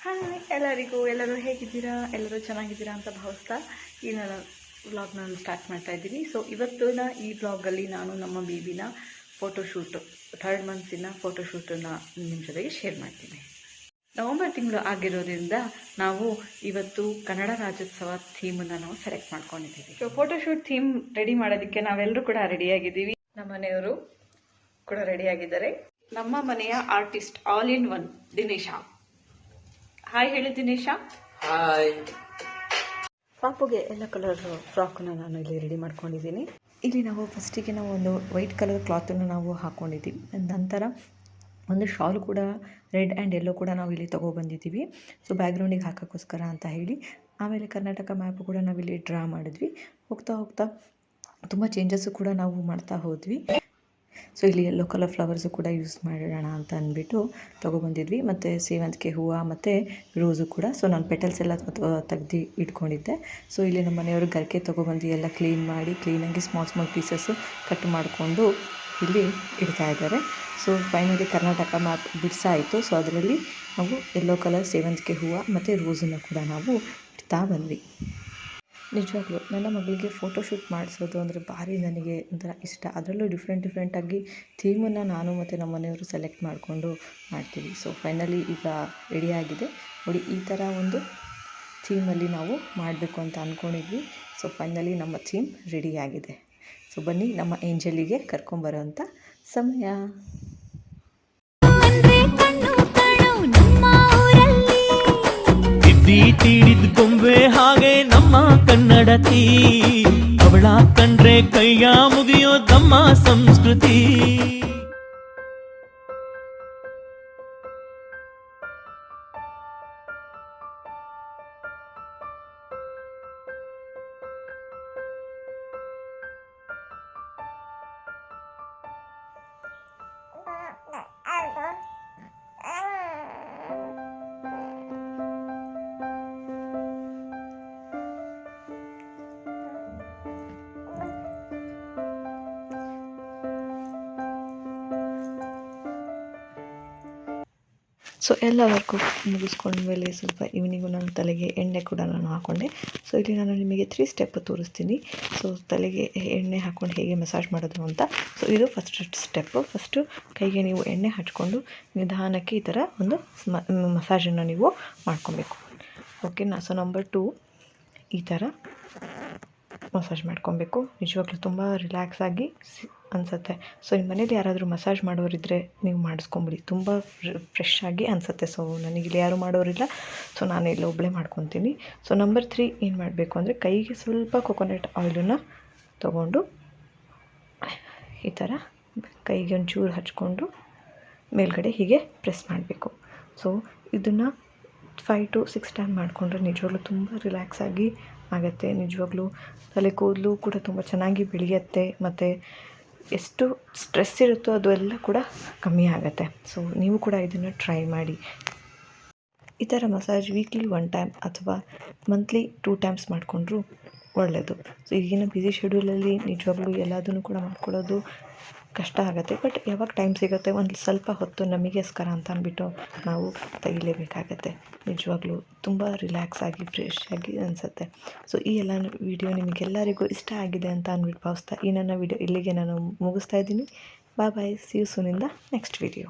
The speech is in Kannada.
ಹಾಯ್ ಎಲ್ಲರಿಗೂ, ಎಲ್ಲರೂ ಹೇಗಿದ್ದೀರಾ? ಎಲ್ಲರೂ ಚೆನ್ನಾಗಿದ್ದೀರಾ ಅಂತ ಭಾವಿಸ್ತಾ ಈ ನಾನು ವ್ಲಾಗ್ನ ಸ್ಟಾರ್ಟ್ ಮಾಡ್ತಾ ಇದ್ದೀನಿ. ಸೊ ಇವತ್ತಿನ ಈ ವ್ಲಾಗಲ್ಲಿ ನಾನು ನಮ್ಮ ಬೇಬಿನ ಫೋಟೋಶೂಟು 3rd ಮಂತ್ಸಿನ ಫೋಟೋಶೂಟನ್ನು ನಿಮ್ಮ ಜೊತೆಗೆ ಶೇರ್ ಮಾಡ್ತೀನಿ. ನವಂಬರ್ ತಿಂಗಳು ಆಗಿರೋದ್ರಿಂದ ನಾವು ಇವತ್ತು ಕನ್ನಡ ರಾಜ್ಯೋತ್ಸವ ಥೀಮನ್ನು ನಾವು ಸೆಲೆಕ್ಟ್ ಮಾಡ್ಕೊಂಡಿದ್ದೀವಿ. ಸೊ ಫೋಟೋಶೂಟ್ ಥೀಮ್ ರೆಡಿ ಮಾಡೋದಕ್ಕೆ ನಾವೆಲ್ಲರೂ ಕೂಡ ರೆಡಿಯಾಗಿದ್ದೀವಿ. ನಮ್ಮ ಮನೆಯವರು ಕೂಡ ರೆಡಿಯಾಗಿದ್ದಾರೆ. ನಮ್ಮ ಮನೆಯ artist all in one Dinesh. Hi ಹೇಳಿ ದಿನೇಶ. ಹಾಯ್. ಪಾಪುಗೆ ಎಲ್ಲ ಕಲರ್ ಫ್ರಾಕನ್ನು ನಾನು ಇಲ್ಲಿ ರೆಡಿ ಮಾಡ್ಕೊಂಡಿದ್ದೀನಿ. ಇಲ್ಲಿ ನಾವು ಫಸ್ಟಿಗೆ ನಾವು ಒಂದು ವೈಟ್ ಕಲರ್ ಕ್ಲಾತನ್ನು ನಾವು ಹಾಕ್ಕೊಂಡಿದ್ದೀವಿ. ನಂತರ ಒಂದು ಶಾಲು ಕೂಡ ರೆಡ್ ಆ್ಯಂಡ್ ಯೆಲ್ಲೋ ಕೂಡ ನಾವು ಇಲ್ಲಿ ತೊಗೊಬಂದಿದ್ದೀವಿ. ಸೊ ಬ್ಯಾಕ್ಗ್ರೌಂಡಿಗೆ ಹಾಕೋಕ್ಕೋಸ್ಕರ ಅಂತ ಹೇಳಿ. ಆಮೇಲೆ ಕರ್ನಾಟಕ ಮ್ಯಾಪು ಕೂಡ ನಾವಿಲ್ಲಿ ಡ್ರಾ ಮಾಡಿದ್ವಿ. ಹೋಗ್ತಾ ಹೋಗ್ತಾ ತುಂಬ ಚೇಂಜಸ್ಸು ಕೂಡ ನಾವು ಮಾಡ್ತಾ ಹೋದ್ವಿ. ಸೊ ಇಲ್ಲಿ ಯೆಲ್ಲೋ ಕಲರ್ ಫ್ಲವರ್ಸು ಕೂಡ ಯೂಸ್ ಮಾಡೋಣ ಅಂತ ಅಂದ್ಬಿಟ್ಟು ತೊಗೊಬಂದಿದ್ವಿ. ಮತ್ತು ಸೇವಂತಿಗೆ ಹೂವು ಮತ್ತು ರೋಸು ಕೂಡ. ಸೊ ನಾನು ಪೆಟಲ್ಸ್ ಎಲ್ಲ ತೆಗ್ದು ಇಟ್ಕೊಂಡಿದ್ದೆ. ಸೊ ಇಲ್ಲಿ ನಮ್ಮ ಮನೆಯವರು ಗರಿಕೆ ತೊಗೊಬಂದು ಎಲ್ಲ ಕ್ಲೀನ್ ಮಾಡಿ ಕ್ಲೀನಾಗಿ ಸ್ಮಾಲ್ ಪೀಸಸ್ಸು ಕಟ್ ಮಾಡಿಕೊಂಡು ಇಲ್ಲಿ ಇಡ್ತಾ ಇದ್ದಾರೆ. ಸೊ ಫೈನಲಿ ಕರ್ನಾಟಕ ಮ್ಯಾಪ್ ಬಿಡಿಸಾಯಿತು. ಸೊ ಅದರಲ್ಲಿ ನಾವು ಯೆಲ್ಲೋ ಕಲರ್ ಸೇವಂತಿಗೆ ಹೂವು ಮತ್ತು ರೋಸನ್ನು ಕೂಡ ನಾವು ಇಡ್ತಾ ಬಂದ್ವಿ. ನಿಜವಾಗ್ಲೂ ನನ್ನ ಮಗಳಿಗೆ ಫೋಟೋಶೂಟ್ ಮಾಡಿಸೋದು ಅಂದರೆ ಭಾರಿ ನನಗೆ ಒಂಥರ ಇಷ್ಟ. ಅದರಲ್ಲೂ ಡಿಫ್ರೆಂಟಾಗಿ ಥೀಮನ್ನು ನಾನು ಮತ್ತು ನಮ್ಮ ಮನೆಯವರು ಸೆಲೆಕ್ಟ್ ಮಾಡಿಕೊಂಡು ಮಾಡ್ತೀವಿ. ಸೊ ಫೈನಲಿ ಈಗ ರೆಡಿಯಾಗಿದೆ ನೋಡಿ. ಈ ಥರ ಒಂದು ಥೀಮಲ್ಲಿ ನಾವು ಮಾಡಬೇಕು ಅಂತ ಅಂದ್ಕೊಂಡಿದ್ವಿ. ಸೊ ಫೈನಲಿ ನಮ್ಮ ಥೀಮ್ ರೆಡಿಯಾಗಿದೆ. ಸೊ ಬನ್ನಿ ನಮ್ಮ ಏಂಜಲಿಗೆ ಕರ್ಕೊಂಬರೋಂಥ ಸಮಯ. ತೀಡಿದ ಗೊಂಬೆ ಹಾಗೆ ನಮ್ಮ ಕನ್ನಡತಿ, ಅವಳ ಕಂಡ್ರೆ ಕೈಯ ಮುಗಿಯೋದಮ್ಮ ಸಂಸ್ಕೃತಿ. ಸೊ ಎಲ್ಲ ವರ್ಕು ಮುಗಿಸ್ಕೊಂಡ್ಮೇಲೆ ಸ್ವಲ್ಪ ಈವ್ನಿಂಗು ನಾನು ತಲೆಗೆ ಎಣ್ಣೆ ಕೂಡ ನಾನು ಹಾಕ್ಕೊಂಡೆ. ಸೊ ಇಲ್ಲಿ ನಾನು ನಿಮಗೆ 3 ಸ್ಟೆಪ್ ತೋರಿಸ್ತೀನಿ. ಸೊ ತಲೆಗೆ ಎಣ್ಣೆ ಹಾಕ್ಕೊಂಡು ಹೇಗೆ ಮಸಾಜ್ ಮಾಡೋದು ಅಂತ. ಸೊ ಇದು ಫಸ್ಟ್ ಸ್ಟೆಪ್ಪು. ಫಸ್ಟು ಕೈಗೆ ನೀವು ಎಣ್ಣೆ ಹಚ್ಕೊಂಡು ನಿಧಾನಕ್ಕೆ ಈ ಥರ ಒಂದು ಮಸಾಜನ್ನು ನೀವು ಮಾಡ್ಕೊಬೇಕು. ಓಕೆನಾ? ಸೊ ನಂಬರ್ 2 ಈ ಥರ ಮಸಾಜ್ ಮಾಡ್ಕೊಬೇಕು. ನಿಜವಾಗ್ಲೂ ತುಂಬ ರಿಲ್ಯಾಕ್ಸಾಗಿ ಅನಿಸುತ್ತೆ. ಸೊ ನಿಮ್ಮ ಮನೇಲಿ ಯಾರಾದರೂ ಮಸಾಜ್ ಮಾಡೋರಿದ್ದರೆ ನೀವು ಮಾಡಿಸ್ಕೊಂಬಿಡಿ. ತುಂಬ ಫ್ರೆಶ್ ಆಗಿ ಅನಿಸುತ್ತೆ. ಸೊ ನನಗಿಲ್ಲಿ ಯಾರೂ ಮಾಡೋರಿಲ್ಲ. ಸೊ ನಾನು ಇಲ್ಲಿ ಒಬ್ಬಳೇ ಮಾಡ್ಕೊತೀನಿ. ಸೊ ನಂಬರ್ 3 ಏನು ಮಾಡಬೇಕು ಅಂದರೆ ಕೈಗೆ ಸ್ವಲ್ಪ ಕೊಕೊನಟ್ ಆಯಿಲನ್ನು ತೊಗೊಂಡು ಈ ಥರ ಕೈಗೆ ಒಂಚೂರು ಹಚ್ಕೊಂಡು ಮೇಲ್ಗಡೆ ಹೀಗೆ ಪ್ರೆಸ್ ಮಾಡಬೇಕು. ಸೊ ಇದನ್ನು 5 to 6 ಟೈಮ್ ಮಾಡಿಕೊಂಡ್ರೆ ನಿಜವಾಗ್ಲೂ ತುಂಬ ರಿಲ್ಯಾಕ್ಸಾಗಿ ಆಗುತ್ತೆ. ನಿಜವಾಗ್ಲೂ ತಲೆ ಕೂದಲು ಕೂಡ ತುಂಬ ಚೆನ್ನಾಗಿ ಬೆಳೆಯುತ್ತೆ. ಮತ್ತು ಎಷ್ಟು ಸ್ಟ್ರೆಸ್ ಇರುತ್ತೋ ಅದು ಎಲ್ಲ ಕೂಡ ಕಮ್ಮಿ ಆಗುತ್ತೆ. ಸೊ ನೀವು ಕೂಡ ಇದನ್ನು ಟ್ರೈ ಮಾಡಿ. ಈ ಥರ ಮಸಾಜ್ ವೀಕ್ಲಿ 1 ಟೈಮ್ ಅಥವಾ ಮಂತ್ಲಿ 2 ಟೈಮ್ಸ್ ಮಾಡಿಕೊಂಡ್ರೂ ಒಳ್ಳೆಯದು. ಸೊ ಈಗಿನ ಬ್ಯುಸಿ ಶೆಡ್ಯೂಲಲ್ಲಿ ನಿಜವಾಗ್ಲೂ ಎಲ್ಲದನ್ನು ಕೂಡ ಮಾಡ್ಕೊಳ್ಳೋದು ಕಷ್ಟ ಆಗುತ್ತೆ. ಬಟ್ ಯಾವಾಗ ಟೈಮ್ ಸಿಗುತ್ತೆ ಒಂದು ಸ್ವಲ್ಪ ಹೊತ್ತು ನಮಗೋಸ್ಕರ ಅಂತ ಅಂದ್ಬಿಟ್ಟು ನಾವು ತೆಗಿಲೇಬೇಕಾಗತ್ತೆ. ನಿಜವಾಗ್ಲೂ ತುಂಬ ರಿಲ್ಯಾಕ್ಸಾಗಿ ಫ್ರೆಶಾಗಿ ಅನಿಸುತ್ತೆ. ಸೊ ಈ ಎಲ್ಲ ವಿಡಿಯೋ ನಿಮಗೆಲ್ಲರಿಗೂ ಇಷ್ಟ ಆಗಿದೆ ಅಂತ ಅಂದ್ಬಿಟ್ಟು ಭಾವಿಸ್ತಾ ಈ ನನ್ನ ವಿಡಿಯೋ ಇಲ್ಲಿಗೆ ನಾನು ಮುಗಿಸ್ತಾ ಇದ್ದೀನಿ. Bye. See you soon in the next video.